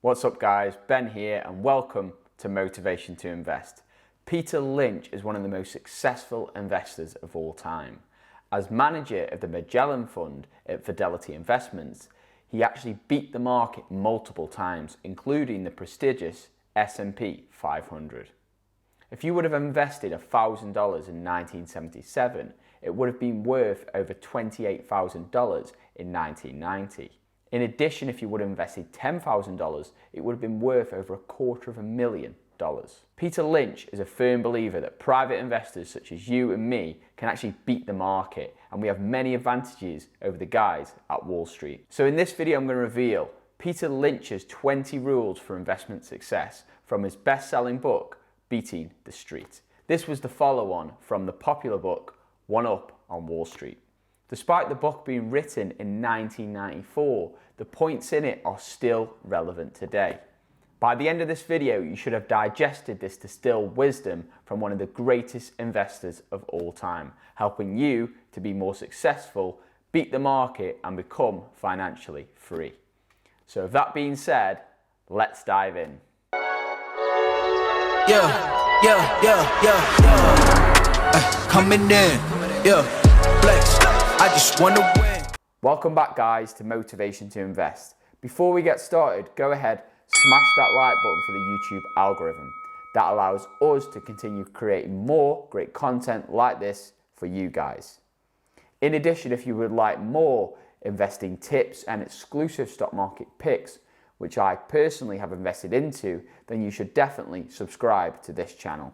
What's up guys, Ben here and welcome to Motivation to Invest. Peter Lynch is one of the most successful investors of all time. As manager of the Magellan Fund at Fidelity Investments, he actually beat the market multiple times, including the prestigious S&P 500. If you would have invested $1,000 in 1977, it would have been worth over $28,000 in 1990. In addition, if you would have invested $10,000, it would have been worth over $250,000. Peter Lynch is a firm believer that private investors such as you and me can actually beat the market, and we have many advantages over the guys at Wall Street. So in this video, I'm going to reveal Peter Lynch's 20 rules for investment success from his best-selling book, Beating the Street. This was the follow-on from the popular book, One Up on Wall Street. Despite the book being written in 1994, the points in it are still relevant today. By the end of this video, you should have digested this distilled wisdom from one of the greatest investors of all time, helping you to be more successful, beat the market, and become financially free. So with that being said, let's dive in. Coming in, flex. I just want to win. Welcome back guys to Motivation to Invest. Before we get started, go ahead, smash that like button for the YouTube algorithm. That allows us to continue creating more great content like this for you guys. In addition, if you would like more investing tips and exclusive stock market picks, which I personally have invested into, then you should definitely subscribe to this channel.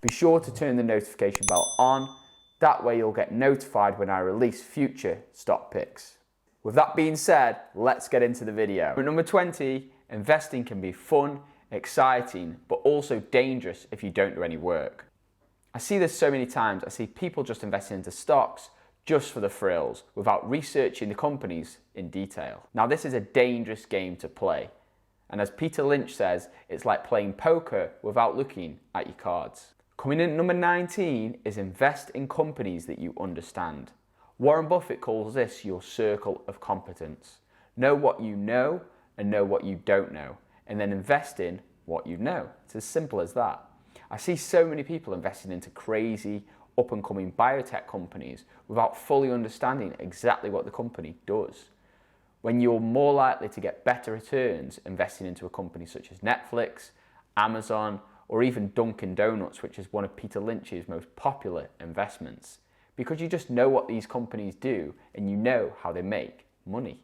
Be sure to turn the notification bell on. That way you'll get notified when I release future stock picks. With that being said, let's get into the video. Number 20, investing can be fun, exciting, but also dangerous if you don't do any work. I see this so many times. I see people just investing into stocks just for the thrills without researching the companies in detail. Now this is a dangerous game to play. And as Peter Lynch says, it's like playing poker without looking at your cards. Coming in at number 19 is invest in companies that you understand. Warren Buffett calls this your circle of competence. Know what you know and know what you don't know, and then invest in what you know. It's as simple as that. I see so many people investing into crazy up-and-coming biotech companies without fully understanding exactly what the company does. When you're more likely to get better returns investing into a company such as Netflix, Amazon, or even Dunkin' Donuts, which is one of Peter Lynch's most popular investments, because you just know what these companies do and you know how they make money.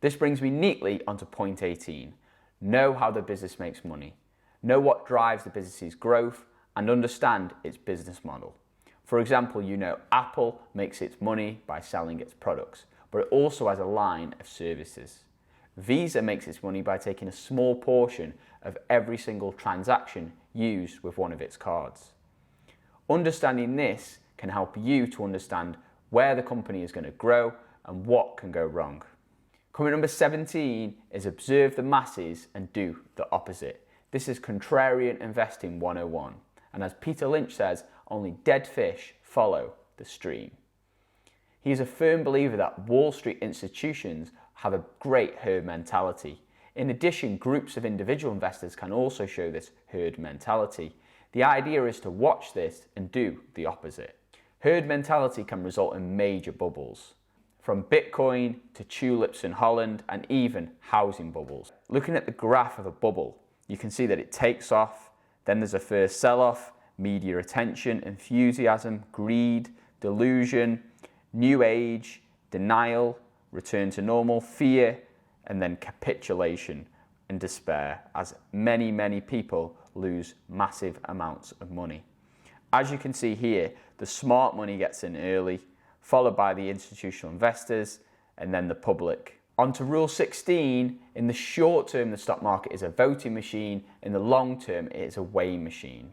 This brings me neatly onto point 18. Know how the business makes money. Know what drives the business's growth and understand its business model. For example, you know Apple makes its money by selling its products, but it also has a line of services. Visa makes its money by taking a small portion of every single transaction used with one of its cards. Understanding this can help you to understand where the company is going to grow and what can go wrong. Comment number 17 is observe the masses and do the opposite. This is Contrarian Investing 101. And as Peter Lynch says, only dead fish follow the stream. He is a firm believer that Wall Street institutions have a great herd mentality. In addition, groups of individual investors can also show this herd mentality. The idea is to watch this and do the opposite. Herd mentality can result in major bubbles, from Bitcoin to tulips in Holland and even housing bubbles. Looking at the graph of a bubble, you can see that it takes off, then there's a first sell-off, media attention, enthusiasm, greed, delusion, new age, denial, return to normal, fear, and then capitulation and despair as many people lose massive amounts of money. As you can see here, the smart money gets in early, followed by the institutional investors and then the public. On to rule 16, in the short term, the stock market is a voting machine. In the long term, it is a weighing machine.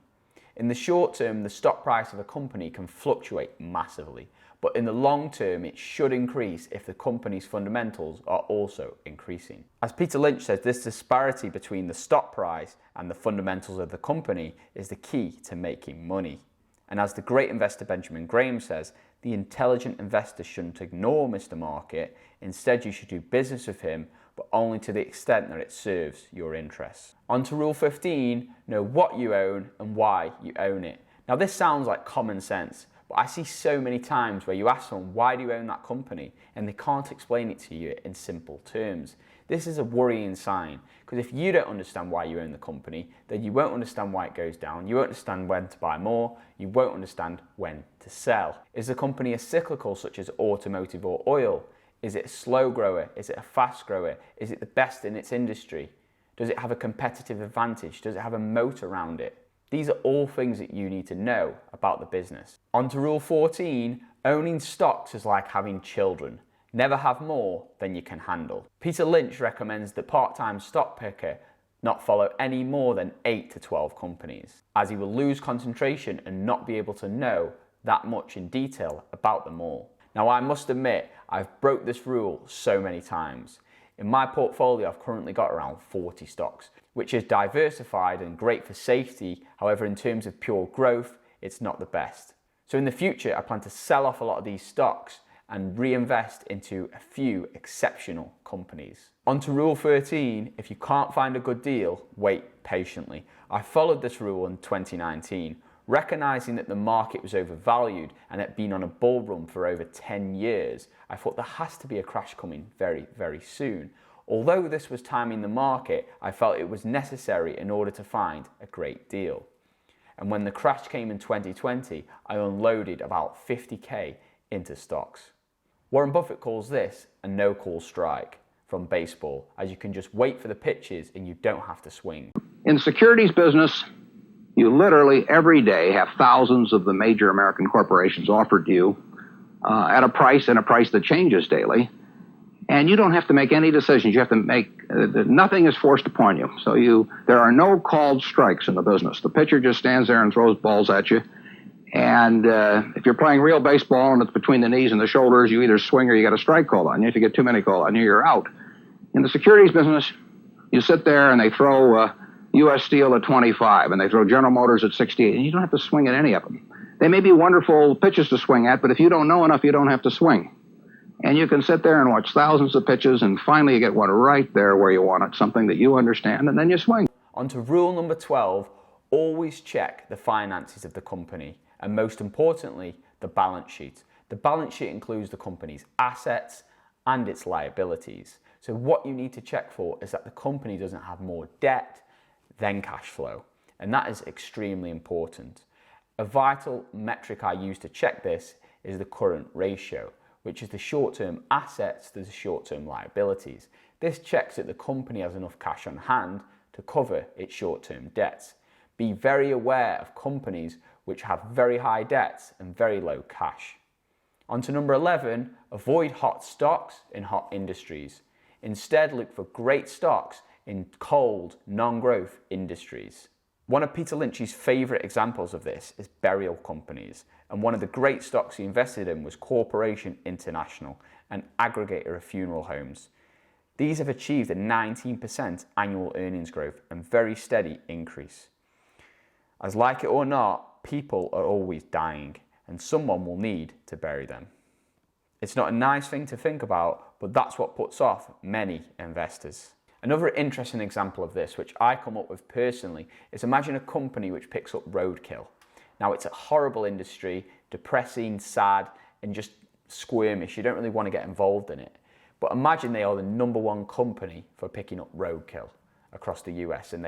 In the short term, the stock price of a company can fluctuate massively, but in the long term, it should increase if the company's fundamentals are also increasing. As Peter Lynch says, this disparity between the stock price and the fundamentals of the company is the key to making money. And as the great investor Benjamin Graham says, the intelligent investor shouldn't ignore Mr. Market. Instead, you should do business with him but only to the extent that it serves your interests. On to rule 15, know what you own and why you own it. Now this sounds like common sense, but I see so many times where you ask someone, why do you own that company? And they can't explain it to you in simple terms. This is a worrying sign, because if you don't understand why you own the company, then you won't understand why it goes down, you won't understand when to buy more, you won't understand when to sell. Is the company a cyclical such as automotive or oil? Is it a slow grower? Is it a fast grower? Is it the best in its industry? Does it have a competitive advantage? Does it have a moat around it? These are all things that you need to know about the business. On to rule 14, owning stocks is like having children. Never have more than you can handle. Peter Lynch recommends the part-time stock picker not follow any more than 8 to 12 companies, as he will lose concentration and not be able to know that much in detail about them all. Now I must admit, I've broke this rule so many times. In my portfolio, I've currently got around 40 stocks, which is diversified and great for safety. However, in terms of pure growth, it's not the best. So in the future, I plan to sell off a lot of these stocks and reinvest into a few exceptional companies. On to rule 13, if you can't find a good deal, wait patiently. I followed this rule in 2019, recognizing that the market was overvalued and had been on a bull run for over 10 years. I thought there has to be a crash coming very, very soon. Although this was timing the market, I felt it was necessary in order to find a great deal. And when the crash came in 2020, I unloaded about 50k into stocks. Warren Buffett calls this a no-call strike from baseball, as you can just wait for the pitches and you don't have to swing. In the securities business, you literally every day have thousands of the major American corporations offered to you at a price that changes daily. And you don't have to make any decisions. You have to make, nothing is forced upon you. So there are no called strikes in the business. The pitcher just stands there and throws balls at you. And if you're playing real baseball and it's between the knees and the shoulders, you either swing or you get a strike called on you. If you get too many called on you, you're out. In the securities business, you sit there and they throw US Steel at 25 and they throw General Motors at 68, and you don't have to swing at any of them. They may be wonderful pitches to swing at, but if you don't know enough, you don't have to swing. And you can sit there and watch thousands of pitches, and finally you get one right there where you want it, something that you understand, and then you swing. On to rule number 12, always check the finances of the company, and most importantly, the balance sheet. The balance sheet includes the company's assets and its liabilities. So what you need to check for is that the company doesn't have more debt than cash flow, and that is extremely important. A vital metric I use to check this is the current ratio, which is the short-term assets to the short-term liabilities. This checks that the company has enough cash on hand to cover its short-term debts. Be very aware of companies which have very high debts and very low cash. On to number 11, avoid hot stocks in hot industries. Instead, look for great stocks in cold, non-growth industries. One of Peter Lynch's favourite examples of this is burial companies, and one of the great stocks he invested in was Corporation International, an aggregator of funeral homes. These have achieved a 19% annual earnings growth and very steady increase. As like it or not, people are always dying, and someone will need to bury them. It's not a nice thing to think about, but that's what puts off many investors. Another interesting example of this, which I come up with personally, is imagine a company which picks up roadkill. Now, it's a horrible industry, depressing, sad, and just squirmish. You don't really want to get involved in it. But imagine they are the #1 company for picking up roadkill across the US, and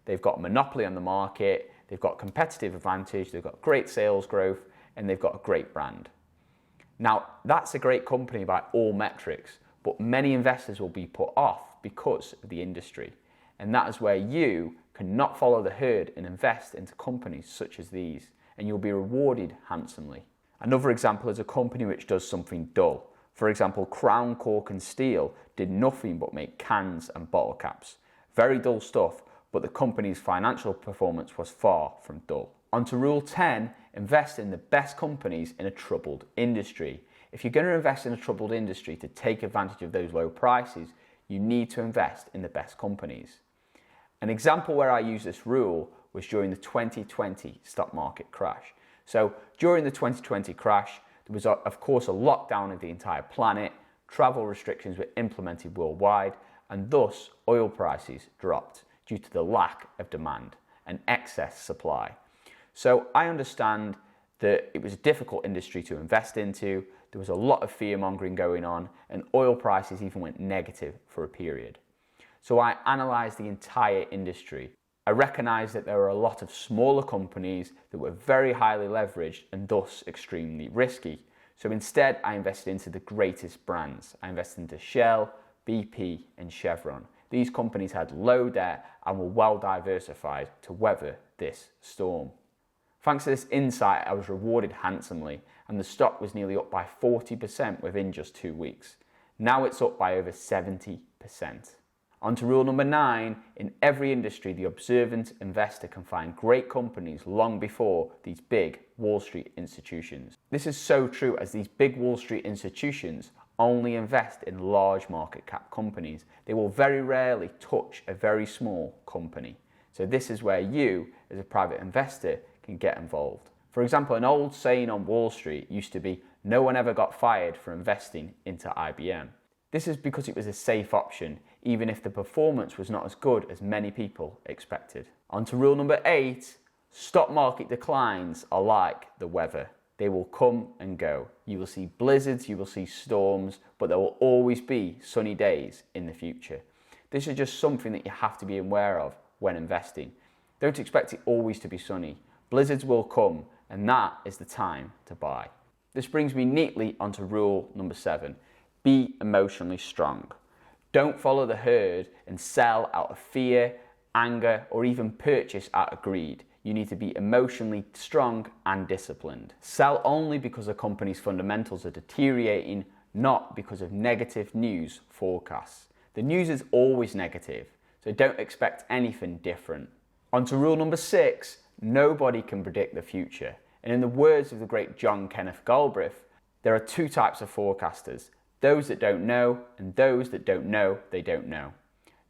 they've got a monopoly on the market, they've got competitive advantage, they've got great sales growth, and they've got a great brand. Now, that's a great company by all metrics, but many investors will be put off because of the industry. And that is where you cannot follow the herd and invest into companies such as these, and you'll be rewarded handsomely. Another example is a company which does something dull. For example, Crown Cork and Steel did nothing but make cans and bottle caps. Very dull stuff, but the company's financial performance was far from dull. On to rule 10, invest in the best companies in a troubled industry. If you're going to invest in a troubled industry to take advantage of those low prices, you need to invest in the best companies. An example where I used this rule was during the 2020 stock market crash. So during the 2020 crash, there was of course a lockdown of the entire planet, travel restrictions were implemented worldwide, and thus oil prices dropped due to the lack of demand and excess supply. So I understand that it was a difficult industry to invest into, there was a lot of fear mongering going on, and oil prices even went negative for a period. So I analysed the entire industry. I recognised that there were a lot of smaller companies that were very highly leveraged and thus extremely risky. So instead, I invested into the greatest brands. I invested into Shell, BP and Chevron. These companies had low debt and were well diversified to weather this storm. Thanks to this insight, I was rewarded handsomely, and the stock was nearly up by 40% within just 2 weeks. Now it's up by over 70%. On to rule number 9, in every industry, the observant investor can find great companies long before these big Wall Street institutions. This is so true, as these big Wall Street institutions only invest in large market cap companies. They will very rarely touch a very small company. So this is where you, as a private investor, can get involved. For example, an old saying on Wall Street used to be, no one ever got fired for investing into IBM. This is because it was a safe option, even if the performance was not as good as many people expected. On to rule number 8, stock market declines are like the weather. They will come and go. You will see blizzards, you will see storms, but there will always be sunny days in the future. This is just something that you have to be aware of when investing. Don't expect it always to be sunny. Blizzards will come, and that is the time to buy. This brings me neatly onto rule number 7. Be emotionally strong. Don't follow the herd and sell out of fear, anger, or even purchase out of greed. You need to be emotionally strong and disciplined. Sell only because a company's fundamentals are deteriorating, not because of negative news forecasts. The news is always negative, so don't expect anything different. On to rule number 6, nobody can predict the future. And in the words of the great John Kenneth Galbraith, there are 2 types of forecasters, those that don't know and those that don't know they don't know.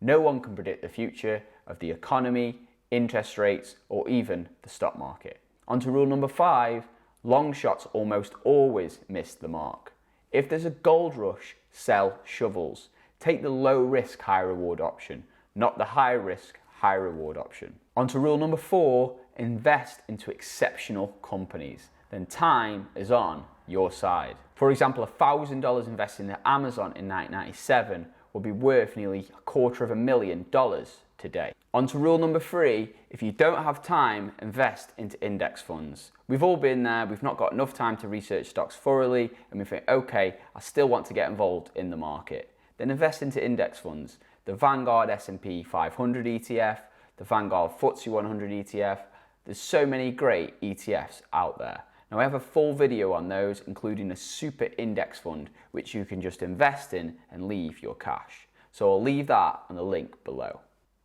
No one can predict the future of the economy, interest rates, or even the stock market. On to rule number 5, long shots almost always miss the mark. If there's a gold rush, sell shovels. Take the low risk, high reward option, not the high risk, high reward option. On to rule number 4, invest into exceptional companies. Then time is on your side. For example, $1,000 invested in Amazon in 1997 will be worth nearly $250,000 today. On to rule number 3, if you don't have time, invest into index funds. We've all been there, we've not got enough time to research stocks thoroughly, and we think, okay, I still want to get involved in the market. Then invest into index funds. The Vanguard S&P 500 ETF, the Vanguard FTSE 100 ETF, there's so many great ETFs out there. Now I have a full video on those, including a super index fund, which you can just invest in and leave your cash. So I'll leave that on the link below.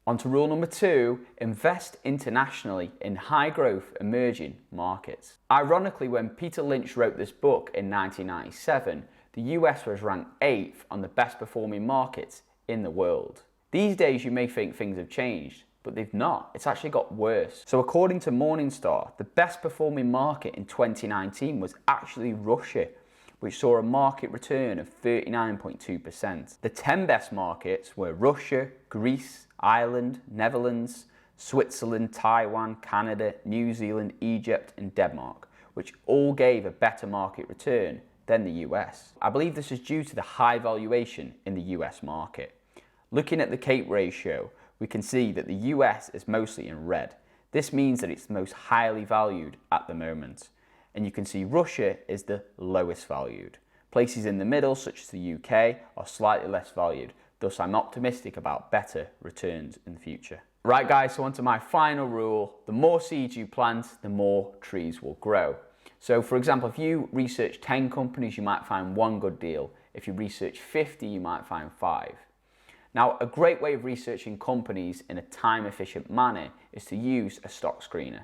On to rule number 2, invest internationally in high growth emerging markets. Ironically, when Peter Lynch wrote this book in 1997, the US was ranked 8th on the best performing markets in the world. These days you may think things have changed, but they've not. It's actually got worse. So according to Morningstar, the best performing market in 2019 was actually Russia, which saw a market return of 39.2%. The 10 best markets were Russia, Greece, Ireland, Netherlands, Switzerland, Taiwan, Canada, New Zealand, Egypt, and Denmark, which all gave a better market return than the US. I believe this is due to the high valuation in the US market. Looking at the CAPE ratio, we can see that the US is mostly in red. This means that it's the most highly valued at the moment. And you can see Russia is the lowest valued. Places in the middle, such as the UK, are slightly less valued. Thus, I'm optimistic about better returns in the future. Right guys, so on to my final rule. The more seeds you plant, the more trees will grow. So for example, if you research 10 companies, you might find 1 good deal. If you research 50, you might find 5. Now, a great way of researching companies in a time-efficient manner is to use a stock screener.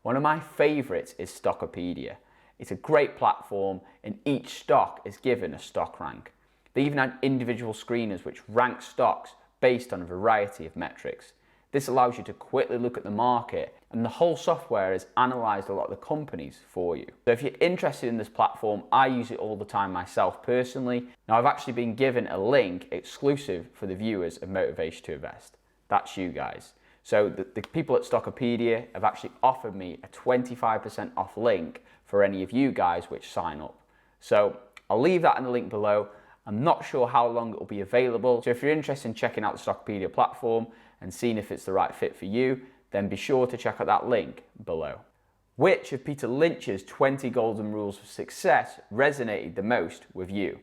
One of my favorites is Stockopedia. It's a great platform, and each stock is given a stock rank. They even had individual screeners which rank stocks based on a variety of metrics. This allows you to quickly look at the market, and the whole software has analysed a lot of the companies for you. So if you're interested in this platform, I use it all the time myself personally. Now I've actually been given a link exclusive for the viewers of Motivation to Invest. That's you guys. So the people at Stockopedia have actually offered me a 25% off link for any of you guys which sign up. So I'll leave that in the link below. I'm not sure how long it will be available. So if you're interested in checking out the Stockopedia platform and seeing if it's the right fit for you, then be sure to check out that link below. Which of Peter Lynch's 20 golden rules of success resonated the most with you?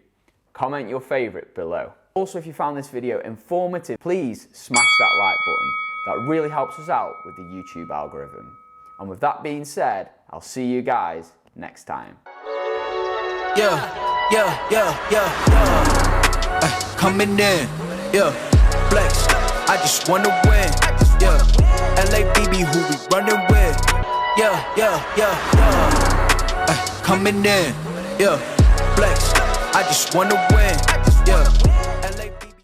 Comment your favorite below. Also, if you found this video informative, please smash that like button. That really helps us out with the YouTube algorithm. And with that being said, I'll see you guys next time. Coming in, flex. I just wanna win, LABB who we running with, coming in, flex. I just wanna win,